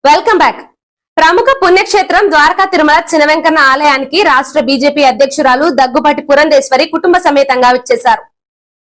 Welcome back. ప్రముఖ పుణ్యక్షేత్రం ద్వారకా తిరుమల చినవెంకన్న ఆలయానికి రాష్ట్ర బీజేపీ అధ్యక్షురాలు దగ్గుబాటి పురంధేశ్వరి కుటుంబ సమేతంగా వచ్చేశారు.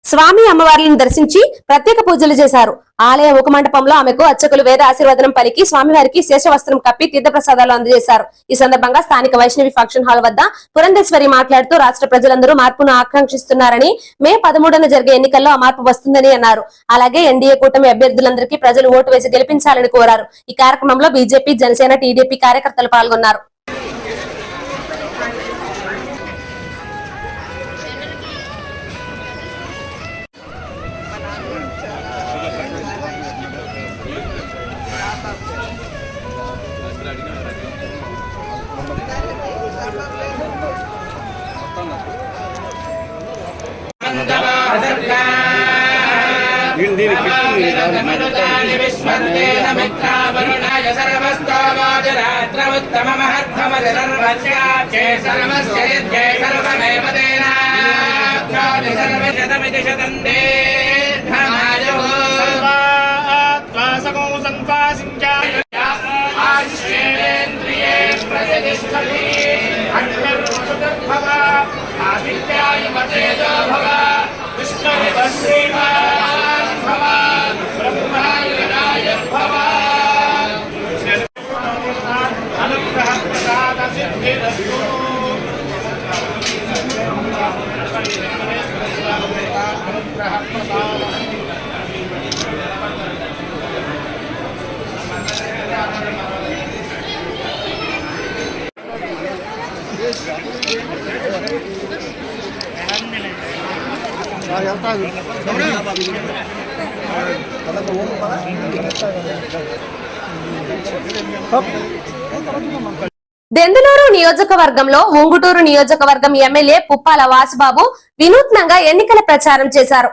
స్వామి అమ్మవార్లను దర్శించి ప్రత్యేక పూజలు చేశారు. ఆలయ ముఖమండపంలో ఆమెకు అర్చకులు వేద ఆశీర్వదనం పలికి స్వామివారికి శేషవస్త్రం కప్పి తీర్థప్రసాదాలు అందజేశారు. ఈ సందర్భంగా స్థానిక వైష్ణవి ఫంక్షన్ హాల్ వద్ద పురంధేశ్వరి మాట్లాడుతూ రాష్ట్ర ప్రజలందరూ మార్పును ఆకాంక్షిస్తున్నారని, మే 13న జరిగే ఎన్నికల్లో ఆ మార్పు వస్తుందని అన్నారు. అలాగే ఎన్డీఏ కూటమి అభ్యర్థులందరికీ ప్రజలు ఓటు వేసి గెలిపించాలని కోరారు. ఈ కార్యక్రమంలో బీజేపీ, జనసేన, టీడీపీ కార్యకర్తలు పాల్గొన్నారు. దెందులూరు నియోజకవర్గంలో ఉంగుటూరు నియోజకవర్గం ఎమ్మెల్యే పుప్పాల వాసుబాబు వినూత్నంగా ఎన్నికల ప్రచారం చేశారు.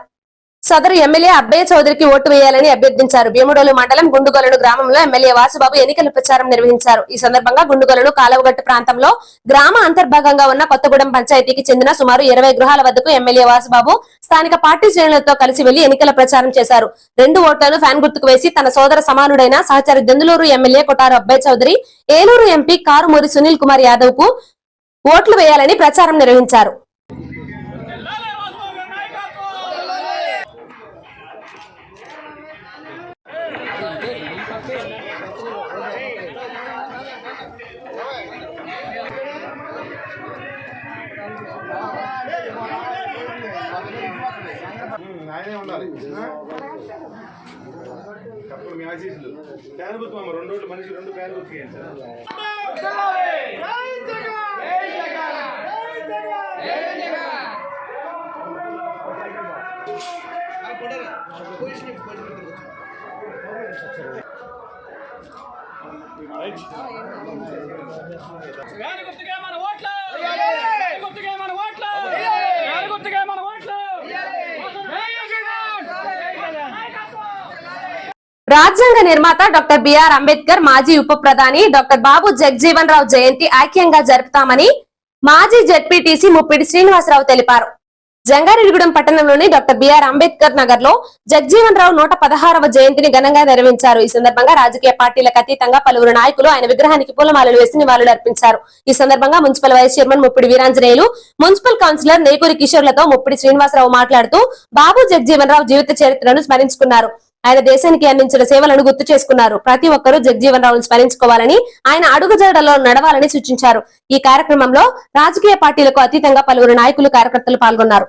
సదరు ఎమ్మెల్యే అబ్బయ్య చౌదరికి ఓటు వేయాలని అభ్యర్థించారు. భీముడోలు మండలం గుండుగొలను గ్రామంలో ఎమ్మెల్యే వాసుబాబు ఎన్నికల ప్రచారం నిర్వహించారు. ఈ సందర్భంగా గుండుగొలను కాలువగట్టు ప్రాంతంలో గ్రామ అంతర్భాగంగా ఉన్న కొత్తగూడెం పంచాయతీకి చెందిన సుమారు 20 గృహాల వద్దకు ఎమ్మెల్యే వాసుబాబు స్థానిక పార్టీ శ్రేణులతో కలిసి వెళ్లి ఎన్నికల ప్రచారం చేశారు. 2 ఓట్లను ఫ్యాన్ గుర్తుకు వేసి తన సోదర సమానుడైన సహచరి దెందులూరు ఎమ్మెల్యే కొటారు అబ్బయ్య చౌదరి, ఏలూరు ఎంపీ కారుమూరి సునీల్ కుమార్ యాదవ్ కు ఓట్లు వేయాలని ప్రచారం నిర్వహించారు. ఆయనే ఉండాలి. అప్పుడు మీ ఆశీస్సులు ఫ్యాన్ గుర్తు అమ్మ 2 ఓట్లు మనిషి 2 ఫ్యాన్ గుర్తు చేయండి రాజ్యాంగ నిర్మాత డాక్టర్ బిఆర్ అంబేద్కర్, మాజీ ఉప ప్రధాని డాక్టర్ బాబు జగజీవన్ రావు జయంతి ఐక్యంగా జరుపుతామని మాజీ జెడ్పీటీసీ ముప్పిడి శ్రీనివాసరావు తెలిపారు. జంగారెడ్డిగూడెం పట్టణంలోని డాక్టర్ బిఆర్ అంబేద్కర్ నగర్ లో జగజీవన్ రావు 116వ జయంతిని ఘనంగా నిర్వహించారు. ఈ సందర్భంగా రాజకీయ పార్టీలకు అతీతంగా పలువురు నాయకులు ఆయన విగ్రహానికి పూలమాలలు వేసి నివాళులు అర్పించారు. ఈ సందర్భంగా municipal vice chairman Muppidi Veeranjaneyulu, municipal councillor Nekuri కిషోర్లతో ముప్పిడి శ్రీనివాసరావు మాట్లాడుతూ బాబు జగజీవన్ రావు జీవిత చరిత్రను స్మరించుకున్నారు. ఆయన దేశానికి అందించిన సేవలను గుర్తు చేసుకున్నారు. ప్రతి ఒక్కరూ జగజీవన్ రావును స్మరించుకోవాలని, ఆయన అడుగుజాడల్లో నడవాలని సూచించారు. ఈ కార్యక్రమంలో రాజకీయ పార్టీలకు అతీతంగా పలువురు నాయకులు, కార్యకర్తలు పాల్గొన్నారు.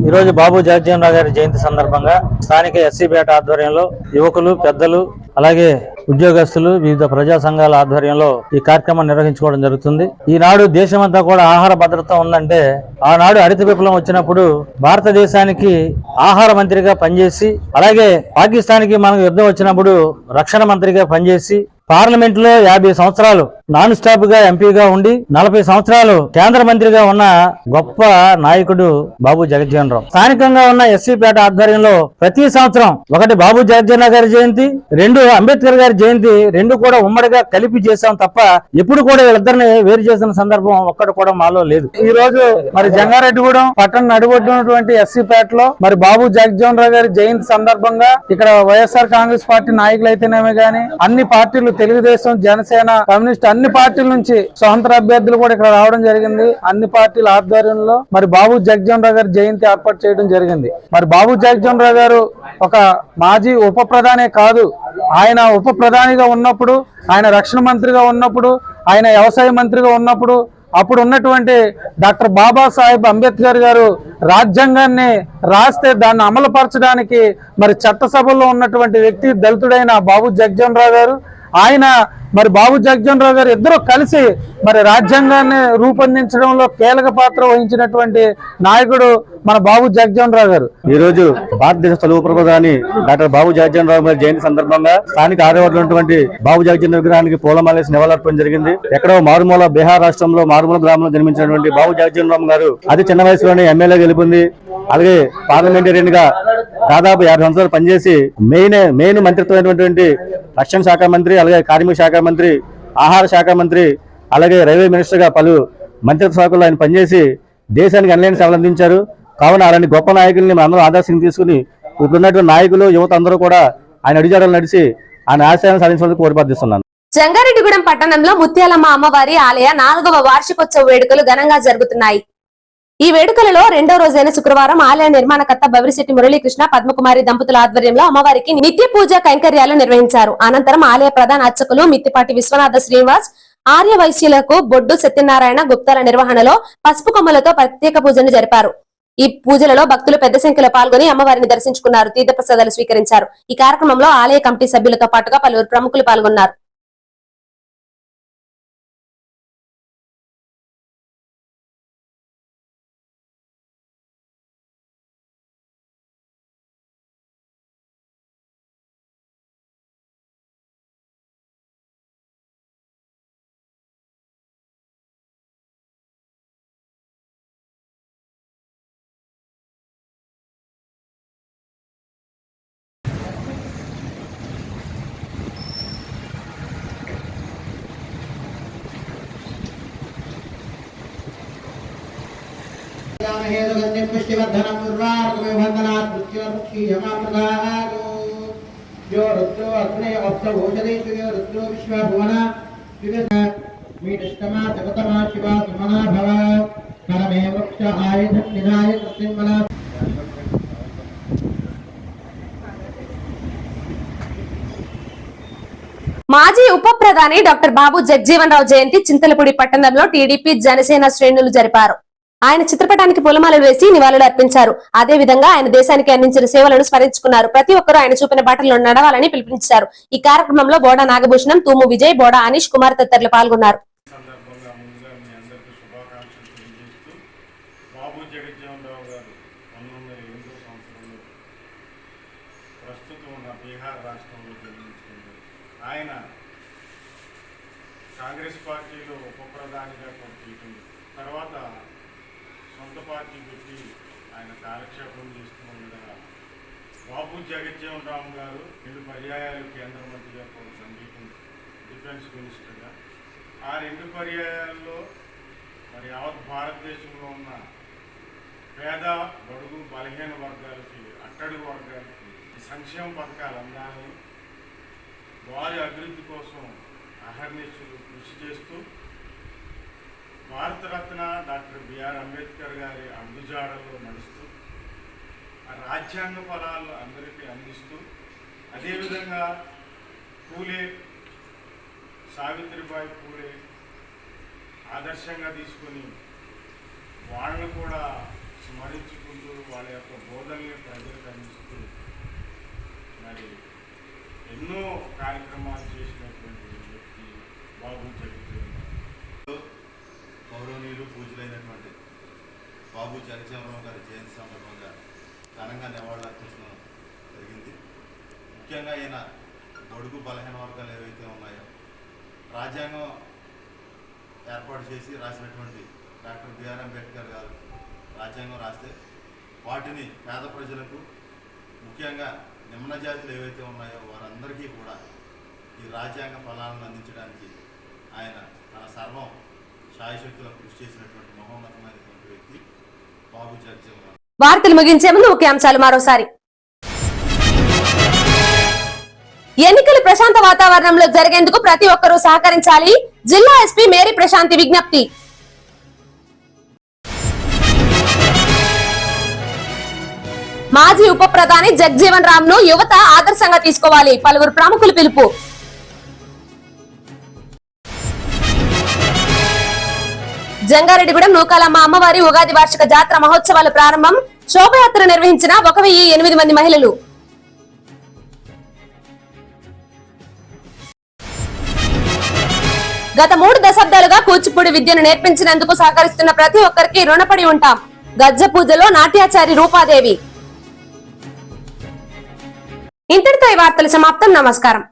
ఈరోజు బాబు జగజీవన్ రావు గారి జయంతి సందర్భంగా స్థానిక ఎస్సీపేట ఆధ్వర్యంలో యువకులు, పెద్దలు, అలాగే ఉద్యోగస్తులు, వివిధ ప్రజా సంఘాల ఆధ్వర్యంలో ఈ కార్యక్రమం నిర్వహించుకోవడం జరుగుతుంది. ఈనాడు దేశమంతా కూడా ఆహార భద్రత ఉందంటే, ఆనాడు హరిత విప్లవం వచ్చినప్పుడు భారతదేశానికి ఆహార మంత్రిగా పనిచేసి, అలాగే పాకిస్తాన్కి మనకు యుద్ధం వచ్చినప్పుడు రక్షణ మంత్రిగా పనిచేసి, పార్లమెంట్ లో 50 సంవత్సరాలు నాన్ స్టాప్ గా ఎంపీగా ఉండి 40 సంవత్సరాలు కేంద్ర మంత్రిగా ఉన్న గొప్ప నాయకుడు బాబు జగజ్జీవన్ రావు. స్థానికంగా ఉన్న ఎస్సీపేట ఆధ్వర్యంలో ప్రతి సంవత్సరం ఒకటి బాబు జగజ్జీవన్ రావు గారి జయంతి, 2 అంబేద్కర్ గారి జయంతి, 2 కూడా ఉమ్మడిగా కలిపి చేశాం తప్ప ఎప్పుడు కూడా వీళ్ళిద్దరిని వేరు చేసిన సందర్భం ఒక్కటి కూడా మాలో లేదు. ఈ రోజు మరి జంగారెడ్డిగూడెం పట్టణ నడుబొడ్డున్నటువంటి ఎస్సీపేటలో మరి బాబు జగజ్జీవన్ రావు గారి జయంతి సందర్భంగా ఇక్కడ వైఎస్ఆర్ కాంగ్రెస్ పార్టీ నాయకులు అయితేనేమే గానీ అన్ని పార్టీలు, తెలుగుదేశం, జనసేన, కమ్యూనిస్ట్ అన్ని పార్టీల నుంచి స్వతంత్ర అభ్యర్థులు కూడా ఇక్కడ రావడం జరిగింది. అన్ని పార్టీల ఆధ్వర్యంలో మరి బాబు జగజ్జీవన్ రావు గారి జయంతి ఏర్పాటు చేయడం జరిగింది. మరి బాబు జగజ్జీవన్ రావు గారు ఒక మాజీ ఉప ప్రధానే కాదు, ఆయన ఉప ప్రధానిగా ఉన్నప్పుడు, ఆయన రక్షణ మంత్రిగా ఉన్నప్పుడు, ఆయన వ్యవసాయ మంత్రిగా ఉన్నప్పుడు అప్పుడు ఉన్నటువంటి డాక్టర్ బాబాసాహెబ్ అంబేద్కర్ గారు రాజ్యాంగాన్ని రాస్తే దాన్ని అమలుపరచడానికి మరి చట్టసభలో ఉన్నటువంటి వ్యక్తి దళితుడైన బాబు జగజ్జీవన్ రావు గారు, ఆయన మరి బాబు జగజ్జీవన్ రావు గారు ఇద్దరు కలిసి మరి రాజ్యాంగాన్ని రూపొందించడంలో కీలక పాత్ర వహించినటువంటి నాయకుడు మన బాబు జగజ్జీవన్ రావు గారు. ఈ రోజు భారతదేశ తొలి ఉప ప్రధాని డాక్టర్ బాబు జగజ్జీవన్ రావు గారి జయంతి సందర్భంగా స్థానిక ఆదివాడలో ఉన్నటువంటి బాబు జగజ్జీవన్ విగ్రహానికి పూలమాలేసి నివాళులర్పణ జరిగింది. ఎక్కడో మారుమూల బీహార్ రాష్ట్రంలో మారుమూల గ్రామంలో జన్మించినటువంటి బాబు జగజ్జీవన్ రావు గారు అతి చిన్న వయసులోనే ఎమ్మెల్యే గెలుపొంది, అలాగే పార్లమెంటేరియన్ గా దాదాపు 50 సంవత్సరాలు పనిచేసి మెయిన్ మంత్రిత్వమైనటువంటి రక్షణ శాఖ మంత్రి, అలాగే కార్మిక శాఖ మంత్రి, ఆహార శాఖ మంత్రి, అలాగే రైల్వే మినిస్టర్ గా పలు మంత్రిత్వ శాఖల్లో ఆయన పనిచేసి దేశానికి అనలేని సేవలు అందించారు. కావున అలాంటి గొప్ప నాయకుల్ని మనందరూ ఆదర్శంగా తీసుకుని ఇప్పుడున్నటువంటి నాయకులు, యువత అందరూ కూడా ఆయన అడుగుజాడలు నడిచి ఆయన ఆశయాలను సాధించడానికి కోరిపార్థిస్తున్నాను. జంగారెడ్డిగూడెం పట్టణంలో ముత్యాలమ్మ అమ్మవారి ఆలయ 4వ వార్షికోత్సవ వేడుకలు ఘనంగా జరుగుతున్నాయి. ఈ వేడుకలలో 2వ రోజైన శుక్రవారం ఆలయ నిర్మాణకర్త బవిరిశెట్టి మురళీకృష్ణ, పద్మకుమారి దంపతుల ఆధ్వర్యంలో అమ్మవారికి నిత్య పూజ కైంకర్యాలు నిర్వహించారు. అనంతరం ఆలయ ప్రధాన అర్చకులు మిత్తిపాటి విశ్వనాథ శ్రీనివాస్, ఆర్య వైశ్యులకు బొడ్డు సత్యనారాయణ గుప్తాల నిర్వహణలో పసుపు కొమ్మలతో ప్రత్యేక పూజలు జరిపారు. ఈ పూజలలో భక్తులు పెద్ద సంఖ్యలో పాల్గొని అమ్మవారిని దర్శించుకున్నారు, తీర్థప్రసాదాలు స్వీకరించారు. ఈ కార్యక్రమంలో ఆలయ కమిటీ సభ్యులతో పాటుగా పలువురు ప్రముఖులు పాల్గొన్నారు. पुष्टिवर्धनम उर्वारुकमेवन्दनात् मृत्योर्मुक्षीयमामृगागो यो रुद्रो अग्ने अप्सभूषदेषु यो रुद्रो विश्वभुवना विविध मीडष्टमा जगतमा शिवा सुमना भव परमे वृक्ष आयुधं निधाय कृत्रिमना మాజీ ఉప ప్రధాని డాక్టర్ బాబు జగజ్జీవన్ రావు జయంతి చింతలపూడి పట్టణంలో టీడీపీ, జనసేన శ్రేణులు జరిపారు. ఆయన చిత్రపటానికి పూలమాలలు వేసి నివాళులు అర్పించారు. అదే విధంగా ఆయన దేశానికి అందించిన సేవలను స్మరించుకున్నారు. ప్రతి ఒక్కరూ ఆయన చూపిన బాటలో నడవాలని పిలుపునిచ్చారు. ఈ కార్యక్రమంలో బోడా నాగభూషణం, తూము విజయ్, బోడా అనీష్ కుమార్ తదితరులు పాల్గొన్నారు. ఆయన కాంగ్రెస్ పార్టీలో ఉప ప్రధానిగా కొనసాగింది. తర్వాత సొంత పార్టీ పెట్టి ఆయన కాలక్షేపం చేస్తూ ఉండగా బాబు జగజ్జీవన్ రావు గారు 2 పర్యాయాలు కేంద్ర మంత్రిగా కొనసాగింది, డిఫెన్స్ మినిస్టర్గా. ఆ 2 పర్యాయాల్లో మరి యావత్ భారతదేశంలో ఉన్న పేద, బడుగు, బలహీన వర్గాలకి, అట్టడుగు వర్గాలకి సంక్షేమ పథకాలు అందాలని, వారి అభివృద్ధి కోసం అహర్నిశలు కృషి చేస్తూ భారతరత్న డాక్టర్ బిఆర్ అంబేద్కర్ గారి అడుగుజాడల్లో నడుస్తూ ఆ రాజ్యాంగ ఫలాలు అందరికీ అందిస్తూ, అదేవిధంగా పూలే, సావిత్రిబాయి పూలే ఆదర్శంగా తీసుకొని వాళ్ళను కూడా స్మరించుకుంటూ వాళ్ళ యొక్క బోధనల్ని ప్రజలకు అందిస్తూ మరి ఎన్నో కార్యక్రమాలు చేసినటువంటి వ్యక్తి బాబు జగజ్జీవన్ రావు. గౌరవనీయులు, పూజలైనటువంటి బాబు జగజ్జీవన్ రావు గారి జయంతి సందర్భంగా ఘనంగా నివాళులర్పించడం జరిగింది. ముఖ్యంగా ఈయన బడుగు బలహీన వర్గాలు ఏవైతే ఉన్నాయో రాజ్యాంగం ఏర్పాటు చేసి రాసినటువంటి డాక్టర్ బిఆర్ అంబేద్కర్ గారు రాజ్యాంగం రాస్తే వాటిని పేద ప్రజలకు, ముఖ్యంగా నిమ్న జాతులు ఏవైతే ఉన్నాయో వారందరికీ కూడా ఈ రాజ్యాంగ ఫలాలను అందించడానికి ఆయన తన సర్వం శాయశక్తులకు కృషి చేసినటువంటి మహోన్నతమైనటువంటి వ్యక్తి బాబు జగజీవన్ రామ్. వార్తలు ముగించే ముందు ముఖ్యాంశాలు మరోసారి. ఎన్నికలు ప్రశాంత వాతావరణంలో జరిగేందుకు ప్రతి ఒక్కరూ సహకరించాలి. జిల్లా ఎస్పీ మేరీ ప్రశాంతి విజ్ఞప్తి. మాజీ ఉప ప్రధాని జగజీవన్ రామ్ ను యువత ఆదర్శంగా తీసుకోవాలి. పలువురు ప్రముఖులు పిలుపు. జంగారెడ్డిగూడెం నూకాలమ్మ అమ్మవారి ఉగాది వార్షిక జాతర మహోత్సవాలు ప్రారంభం. శోభయాత్ర నిర్వహించిన 1008 మంది మహిళలు. గత 3 దశాబ్దాలుగా కూచిపూడి విద్యను నేర్పించినందుకు సహకరిస్తున్న ప్రతి ఒక్కరికి రుణపడి ఉంటాం. గజ్జ పూజలో నాట్యాచారి రూపాదేవి. ఇంతటితో ఈ వార్తలు సమాప్తం. నమస్కారం.